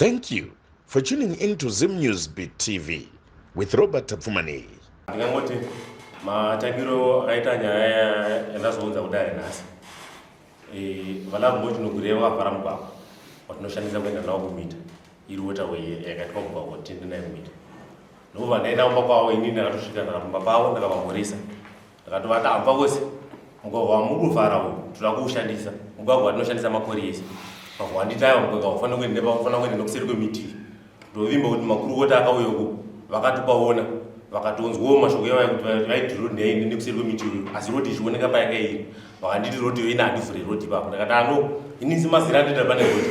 Thank you for tuning into Zim News Beat TV with Robert Tapfumani. Ndingangoti matakiro aita nyaya yandazounza kudai nhasi. Vala mboti nokureva vakafara mugwagwa watinoshandisa kuenda nawo kumita iri waterway yakaitwa mugwagwa tindi nayo kumita. Ndobva ndaenda kumba kwavo inini ndakatosvika ndakamumba pavo ndakavamhoresa ndakatovati hamba kose mugwagwa wamuri kufara uyu toda kuushandisa mugwagwa watinoshandisa makore ese mugwagwa wanditaiwa mugwagwa ufanira kuenda nokuseri kwemiti ndovimba kuti makurukota akauya uko vakatipaona vakatonzwawo mashoko yavaya kuti vaiti rodhi yaini nekuseri kwemiti uyu asi rodhi ichioneka payakairi vakanditi rodhi iyo ina handivhure rodhi ipapo ndakati ano inisi mazira andoita pane rodhi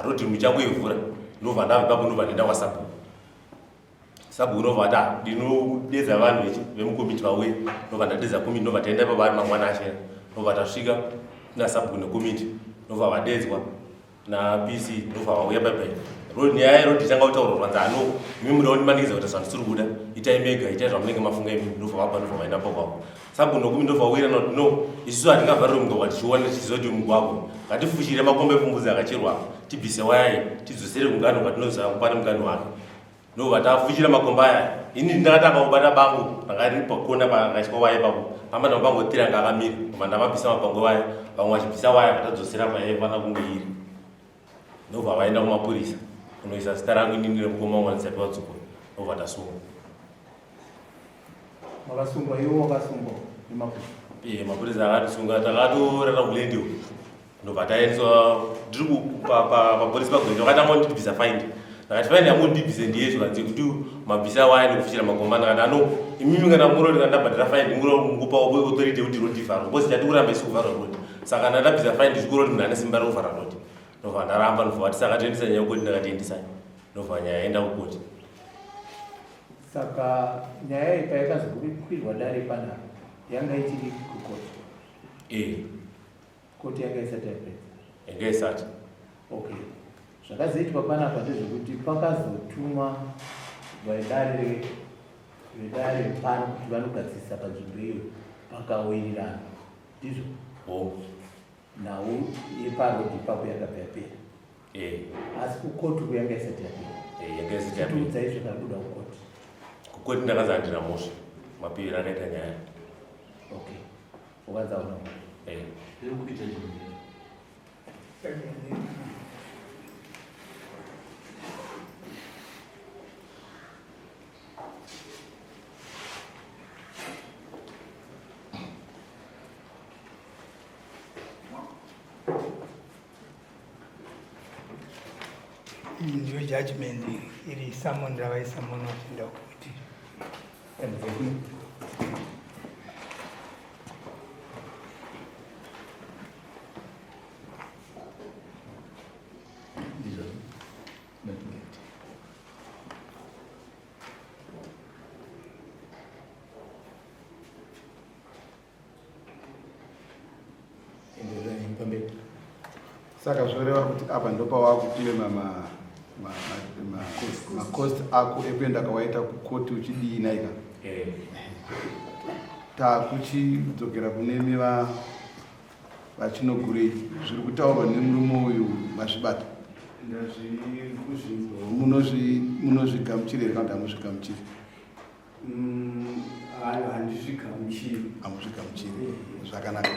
rodhi muchangoivhura ndobva ndabva ipapo ndobva ndaenda kwasabhuku sabhuku ndobva ati ndinodedza vanhu vemukomiti vauye ndobva ndadedza komiti ndobva taenda ipapo ari mangwana achena ndobva tasvika nasabhuku nekomiti ndobva vadedzwa napc ndobva vauya paipai nyaya yerodhi tanga kutaura kwanza ano imi muda kundimanikidza kuti zvandisiri kuda itai mega itai zvamunenge mafunga imi ndobva vabva ndobva vaenda pakwavo sabhuku nokumi ndobva vawira noti no isusu hatingavharire mugwagwa tichiona tichiziva kuti mugwagwa ngatifushire makombe epfumvudzi akacherwa tibvise wayai tidzosere kungano kwatinoziva kupane mungano wake ndobva tafushira makombe aya ini ndakatanga kubata bango ranga riri pakona pakaiswa waya ipapo pamba ndamabango 3 anga akamira koma ndamabvisa mabango waya vamwe vachibvisa waya vatadzosera payaifana kunge iri ndobva vaenda kumapurisa kunoisa zita rangu inini remukoma wangu andisati wadzoka ndobva tasungwa. Makasungwa iwo wakasungwa nemapurisa? Mapurisa akatisunga takatorara kulendiwo ndobva taendeswa ndiri papolisi pagwenda vakatanga kundibvisa faindi ndakati faindi yamundibvise ndiyezvo kanzi kuti mabvisa waya nekufushira makomba ndakati ano imimi kana murodi kana ndabhadhira faindi ngupa authority kuti rodi vharwa kosi chati kuramba isi kuvharwa rodi saka ndandabvisa faindi zvikuroti munhu ane simba rekuvhara rodi ndobva ndaramba ndobva vati saka toendesa nyaya kukoti ndakatiendesai ndobva nyaya yaenda kukoti. Saka nyaya iyi paikazokwirwa dare panapa yanga ichiri kukoti? Koti yanga isati yapedza? Yanga isati. Okay. Zvakazoitwa panapa ndezvekuti pakazotumwa vedare pano kuti vanogadzirisa panzvimbo iyo pakawirirana ndizvo? Nawo yeparodi ipapo yakabva yapera. Asi kukoti uko yanga isati yapera. Yanga isati yapera. Tiudzai zvakabuda kukoti. Kukoti ndakazva handina mhosva mapiriro akaita nyaya. Okay. Ukanza una mhosva? Zviri kuita chinhu. Your judgment is someone that is someone not in the court. Saka zvoreva kuti apa ndopa wakupiwe makost ako ekuenda kawaita kukoti uchidii naika takuchidzokera kune vachinogurei zviri kutaurwa nemurume uyu mazvibata munozvigamuchiri here kana kuti hamuzvigamuchiri? Hamuzvigamuchiri. Zvakanaka.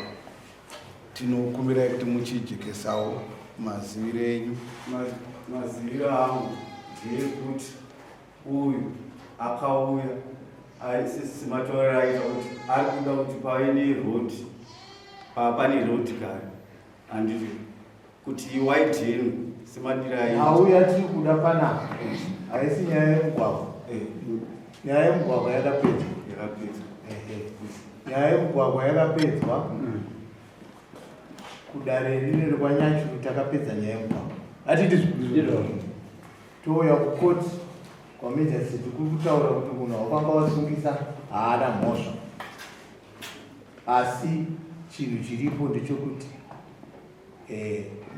Tinokumbirai kuti muchijekesawo maziviro enyu. Maziviro angu ndeyekuti uyu akauya aisisimatorera aita kuti ari kuda kuti pave nerodi pane rodi kare handiti kuti waidhenu semadira auya tiri kuda panapa haisi nyaya yemugwagwa. Nyaya yemugwagwa yakapedzwa. Nyaya yemugwagwa yakapedzwa kudare rine rekwanyachuru takapedza nyaya yemugwagwa. Hatiti zvikuizvo touya kukoti kwamejasiti kuri kutaura kuti munhu wakanga wasungisa haana mhosva, asi chinhu chiripo ndechekuti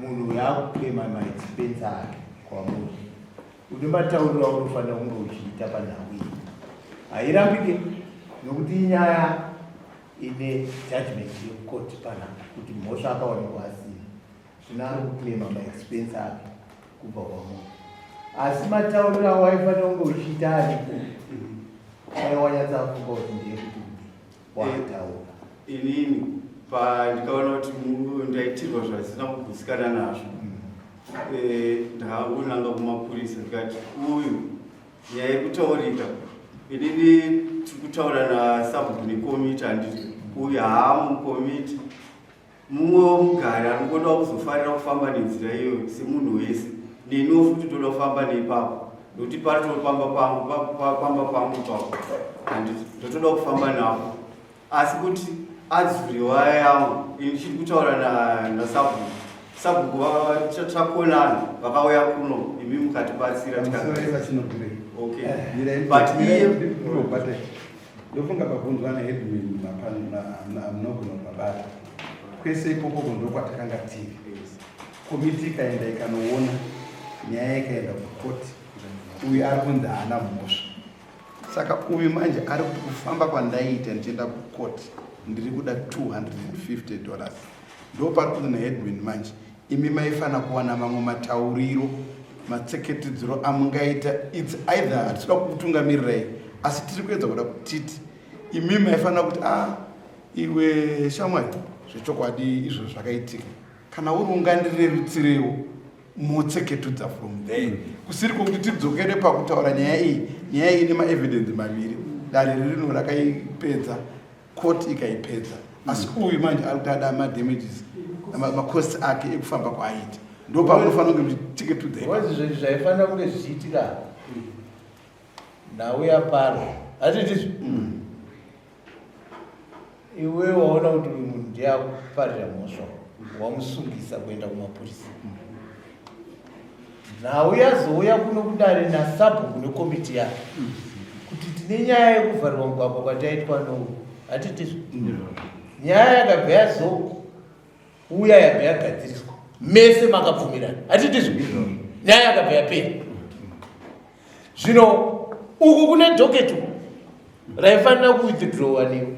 munhu yakuklema maexpense ake kwamuri unomataurira unofanira kunge uchiita panhau iyi hairambike nokuti inyaya ine judgment yekukoti panapa kuti mhosva akaonekwa asina zvino ari kuklema maexpense ake kubva kwamunhu asi matauriro awaifanira kunge uchiita aripo aiwanyatsafunga kuti ndiye kuti wataura. Inini pandikaona kuti ndaitirwa zvisina kugutsikana nazvo, ndakangonanga kumapurisa ndikati uyu nyaya yekutaurika inini tiri kutaura nasabhuni komiti, handiti uyu haamukomiti, mumwe womugari anogoda kuzofanira kufamba nenzira iyoyo semunhu wese, neniwo futi toda kufamba neipapo nokuti pari topamba pangu ipapo, handiti ndotoda kufamba napo, asi kuti adzuri waya yangu ini chiri kutaura nasabhuku. Sabhuku takonana vakauya kuno imi mukatibatsira ndofunga pabvunzwa naedmin mnogona mabata kwese ikoko ndokwatakanga tiri komiti ikaenda ikanoona nyaya ikaenda kukoti, uyu ari kunzi haana mhosva. Saka uyu manje ari kuti kufamba kwandaiita ndichienda kukoti ndiri kuda $250. Ndopari kunzi naedmin manje imi maifana kuwana mamwe matauriro matseketidziro amungaita. Its either hatitoda kukutungamirai asi tiri kuedza kuda kutiti imi maifanira kuti iwe shamwari zvechokwadi izvo zvakaitika, kana uri ungandirerutsirewo mutseketudza from there, kusiri kwokuti tidzokere pakutaura nyaya iyi ine maevidence maviri, dare rino rakaipedza koti ikaipedza, asi uyu manje ari kuti ada madamages macost ake ekufamba kwaaita, ndo pamunofanira kunge muchitiketudza zvinhu zvaifanira kunge zvichiitika nauya pano hatitizvo iwe waona kuti uyu munhu ndiye akuparira mhosva wamusungisa kuenda kumapurisa, nauya zouya kuno kudare nasabhuku nekomiti yake kuti tine nyaya yekuvharirwa mugwagwa kwataitwa nou, hatitizvo nyaya yakabva yazouya yabva yagadziriswa mese makabvumirana, hatitizvo nyaya yakabva yapera. Zvino uku kune doketu raifanira kuwithdrawa newe,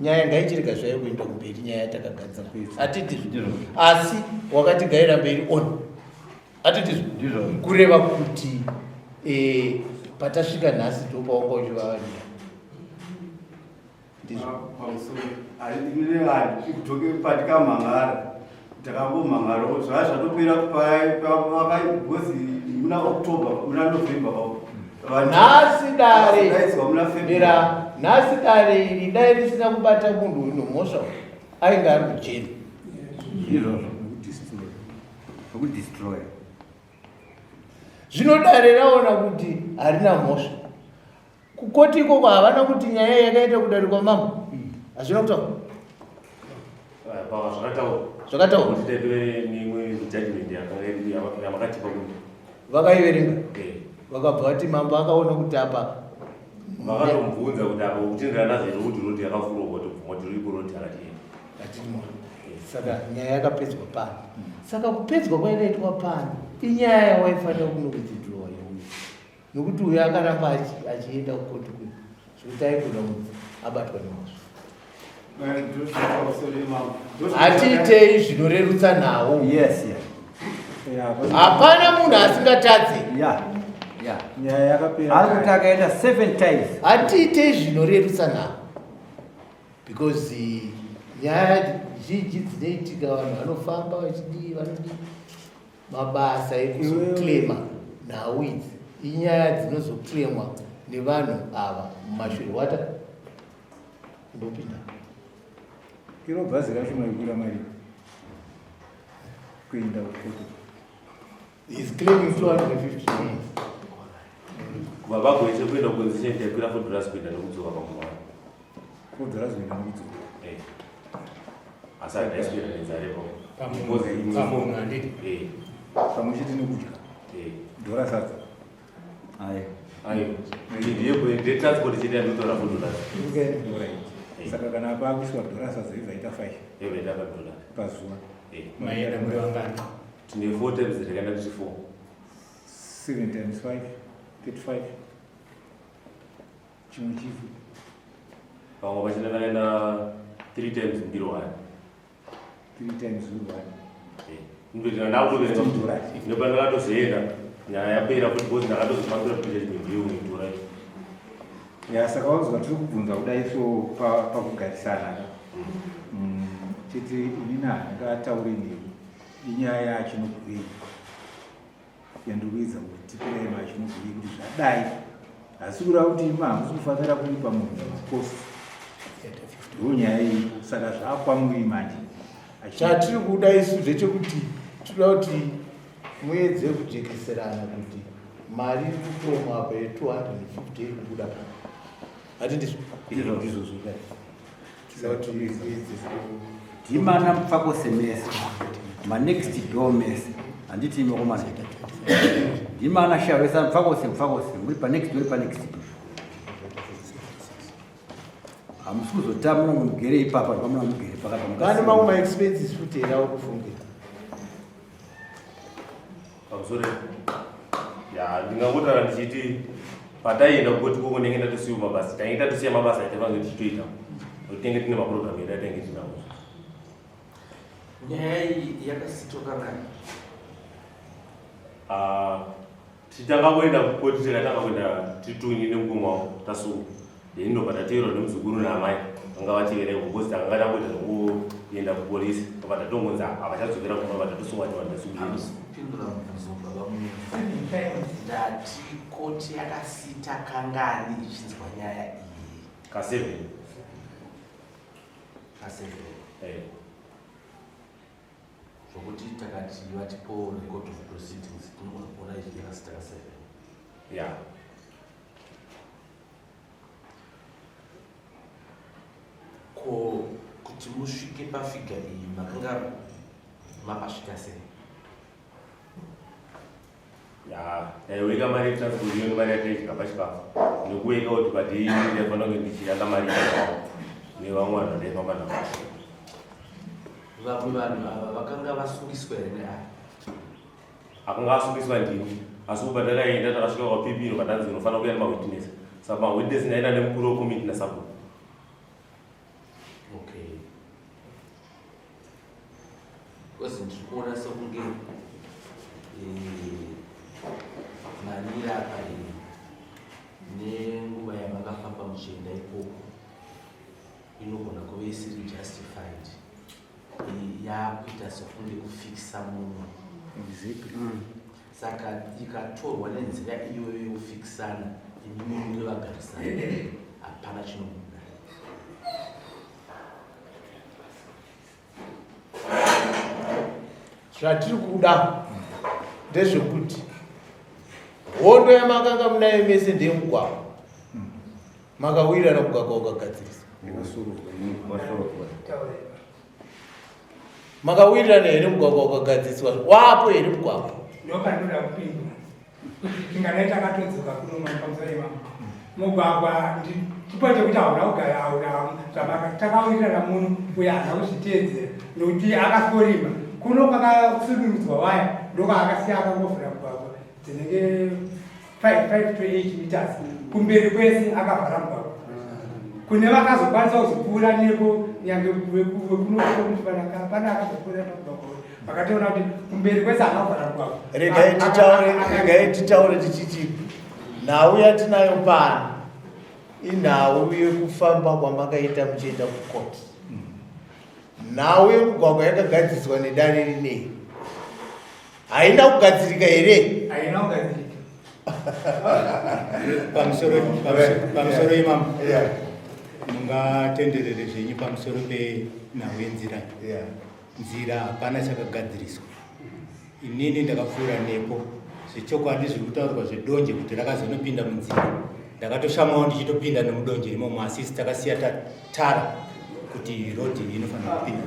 nyaya ngaichirega zvayo kuenda kumberi, nyaya yatakagadzira, hatitizvo asi wakatigaira mberi on, hatitizvo kureva kuti patasvika nhasi ndopaunga uchivavanira patikamhangara takambomhangarawo zvaa zvatopera vakaigozi muna October muna November nhasi dare iri dai risina kubata munhu uyu nomhosva ainge ari mucheni zvino dare raona kuti harina mhosva kukoti ikoko havana kuti nyaya yakaita kudarikwa mambo hazvina kutaura zvakataura vakaiverenga vakabva vati mambo akaona kuti apa vakatomubvunza kuti apa uchenderana nazvo kuti roti yakafurwa kutobvuma kuti riripo roti akatienda atimwa. Saka nyaya yakapedzwa pano, saka kupedzwa kwaikaitwa pano inyaya yawaifanira kunokudzidhirowa yeuyu nokuti uyu akaramba achienda kukoti kuno zvekuti aigona kuti abatwa nemhosva. Hatiitei zvinorerutsa nhau. Hapana munhu asingatadze. Ari kuti akaenda 7 times. Hatiitei zvinorerutsa nhau because nyaya zhinji dzinoitika vanhu vanofamba vachidii vanodii mabasa ekuzoklema nhau idzi inyaya dzinozoklemwa nevanhu ava mumashure wata ndopinda iro bhazi racho maikura mari kuenda kutoto is claiming 250 million vagoite kuenda kukonzisheni yakwira fodras kuenda nokudzoka pamumwana fodras kuenda nokudzoka asi adaiswira nenzarepo pamwe chete nekudya dhora sadza ndetransport chete yandotora fodras saka kana apa akuiswa dhora sadza ibvaita 5 pazuva maenda muri vangani tine 4 times rekaenda tichi 4 7 times 5 35 chimwe chifu vamwe vachina vakaenda 3 times mbiro 1 3 times 1 ndopandakatozoenda nyaya yapera kuti bozi ndakatozvimambira kuita chimbiu itora Saka wanzwa tiri kubvunza kudai so pakugarisana titi inina ndakataurini inyaya yachinobhii yandikuidza kuti tipirema chinobhii kuti zvadai asi kureva kuti hamusi kufanira kuipa munhu makosi ndonyaya iyi saka zvakwamuri manje chatiri kuda isu zvechekuti tinoda kuti muedze kujekeserana kuti mari iri kutorwa apa ye250 iri kubuda hati ndizvo Dimana mfako semesi. Ma next door mess. Anditi imekomana. Dimana shawesa mfako se. Muri pa next door pa next. Amsuzo tamu mugere ipapa pamwe mugere pakati mukasi. Kana mamwe expenses futhi era ukufungira. Pamsore. Ya ndingakutara ndichiti pataenda kuti kukonengenda tusiyo mabasa. Taita tusiya mabasa itavange tichitoita. Utenge tine maprogram yedu atenge tinawo. Nyaya iyi yakasitoka ngani? Titanga kuenda kukoti tikatanga kuenda titunyi nemukomwa tasuku. Ndo patatero nemuzukuru namai anga vachivere kubozi tanga takuita zvekuenda kupolisi patatongonza avachadzokera kuma vatatosunga tivandasungi. Pindura mubvunzo baba munhu. Ndati koti yakasita kangani ichinzwa nyaya iyi? Ka7. Zvokuti takati vatipo record of proceedings tinoona ichi yakasita ka7. Yeah. Ko kuti musvike pafiga iyi makanga mapasvika sei? Weka mari transport yoni mari yataitika pachikafu nekuweka kuti padei ndinofanira kunge ndichiyanga mari nevamwe vanhu vandaifamba navo. Vamwe vanhu ava vakanga vasungiswa here neaya? Akanga asungiswa ndini asi kuba ndakaenda takasvika kwaPP patanzi unofanira kuya nemawitness saka mawitness ndaenda nemukuru wekomiti naSAPO. Okay. Because ndikuona sokunge manira apa nenguva yamakafamba muchienda ikoko inogona kuve isiri justified. Yakuita sokunge kufikisa munhu. Saka ikatorwa nenzira iyoyo yokufikisana imimi ngevagarisana hapana chinobuda. Zvatiri kuda ndezvekuti hondo yamakanga munayo mese ndeyemugwagwa makawirana mugwagwa ukagadzirisa makawirirana here mugwagwa ukagadziriswa wapo here mugwagwa ndopandinoda kupindura tingadai takatodzoka kuno pamusoro ivamo mugwagwa chipo chekuti hauna kugara hauna takawirirana munhu uyo haana kuzviteedzera nokuti akaforima kuno kwakasudurudzwa waya ndokaakasiya akangofura mugwagwa dzinenge 5 to 8 meters kumberi kwese akavhara mugwagwa kune vakazokwanisa kuzopfuura nepo nyange wekunokunokufanaka pana akazopfuura pamugwagwa vakatoona kuti kumberi kwese akavhara mugwagwa. Regai titaure tichiti nhau yatinayo pano inhau yekufamba kwamakaita muchienda kukoti. Nhau yemugwagwa yakagadziriswa nedare rinei haina kugadzirika here? Haina kugadzirika. Pamusoro imamo mungatenderere zvenyu pamusoro penhau yenzira. Nzira hapana chakagadziriswa. Inini ndakapfuura nepo zvechokwadi zviri kutaurwa zvedonje kuti rakazonopinda munzira. Ndakatoshamawo ndichitopinda nemudonje imomo asi takasiya tara kuti rodhi inofanira kupinda.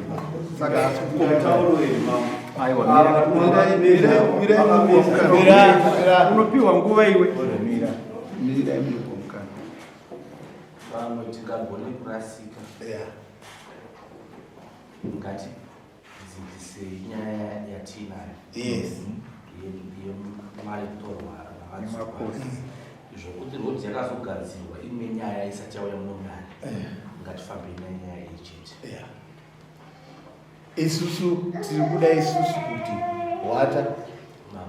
Saka tauro imamo. Unopiwa nguva iwe. Vamwe tingagone kurasika. Ngati dzidzise nyaya yatinayo. Yes. Yemari kutorwa navadzimai. Zvokuti rodhi yakazogadzirwa imwe nyaya isati yauya munogara. Ngatifambe nenyaya iyi chete. Isusu tiri kuda isusu kuti wata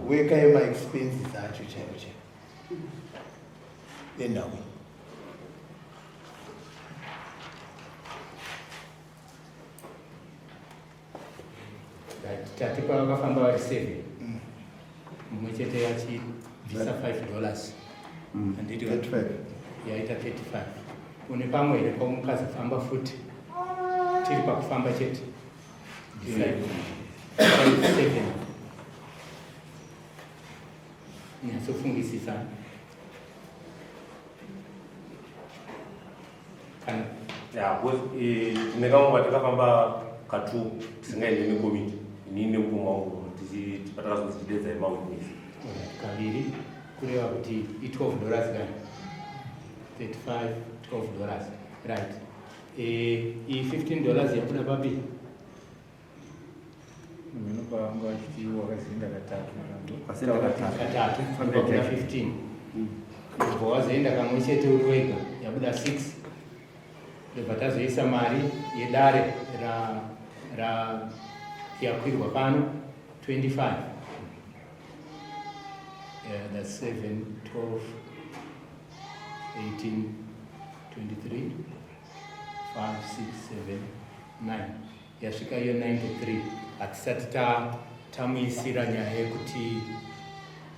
weka yemaexpenses acho chaiwo chaiwo enhawe tatipa vakafamba vari 7 mumwe chete yachibvisa $5 handiti yaita 35 une pamwe here paumukazofamba futi tiri pakufamba chete 7 nyatsofungisisa kana nekamwe takafamba ka2 tisingaende nekomiti inini nemukoma wangu patakazozichidedza emawitness kaviri kureva kuti $12 gani 35 $12 right $15 yabuda papi unopanga wachiti wakazinda katatu katatu 15 ubva wazoenda kamwe chete uri wega yabuda 6 ndobva tazoisa mari yedare yakwirwa pano 25 that's 7 12 18 23 5 6 7 9 yasvika iyo 93 hatisati tamuisira nyaya yekuti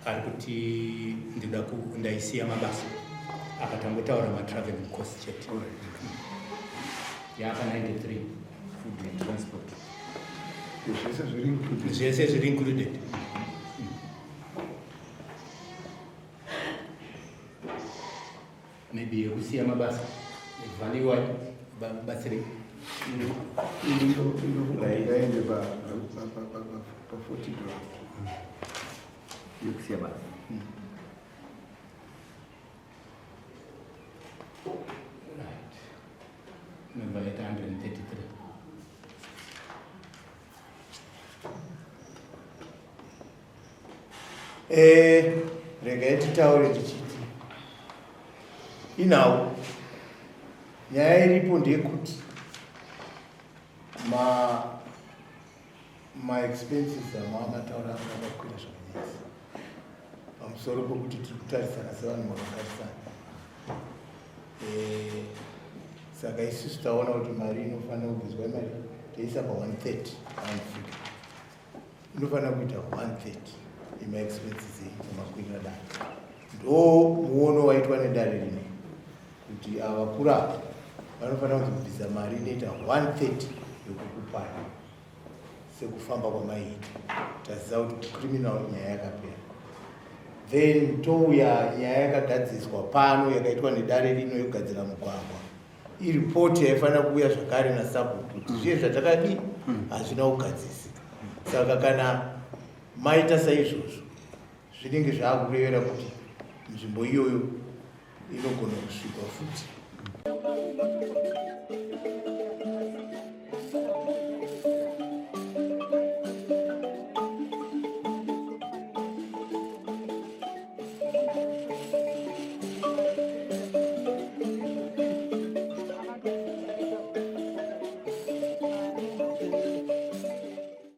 ari kuti ndaisiya mabasa akatangotaura matraveling cost chete yaka 93 food and transport zvese zviri included maybe yekusiya mabasa valiwa batsiri ngaende pa $40 yekusiya basa right member at 133 regai titaure tichiti inawo nyaya iripo ndeyekuti maexpenses amamataura akakwira zvakanyasa pamusoro pokuti tiri kutarisana sevanhu vakatarisana saka isusu taona kuti mari inofanira kubviswa imari toisa pa130 anfika inofanira kuita 130 emaexpenses emakwirira dare ndo muono waitwa nedare rino kuti ava kurapa vanofanira kuzobvisa mari inoita 130 yokukupana sekufamba kwamaita taziva kuti criminal nyaya yakapera then touya nyaya yakagadziswa pano yakaitwa nedare rino yogadzira mugwagwa iripoti yaifanira kuuya zvakare nasabhuku kuti zviye zvatakadi hazvina kugadzisika saka kana maita saizvozvo zvinenge zvaakurevera kuti nzvimbo iyoyo inogona kusvikwa futi.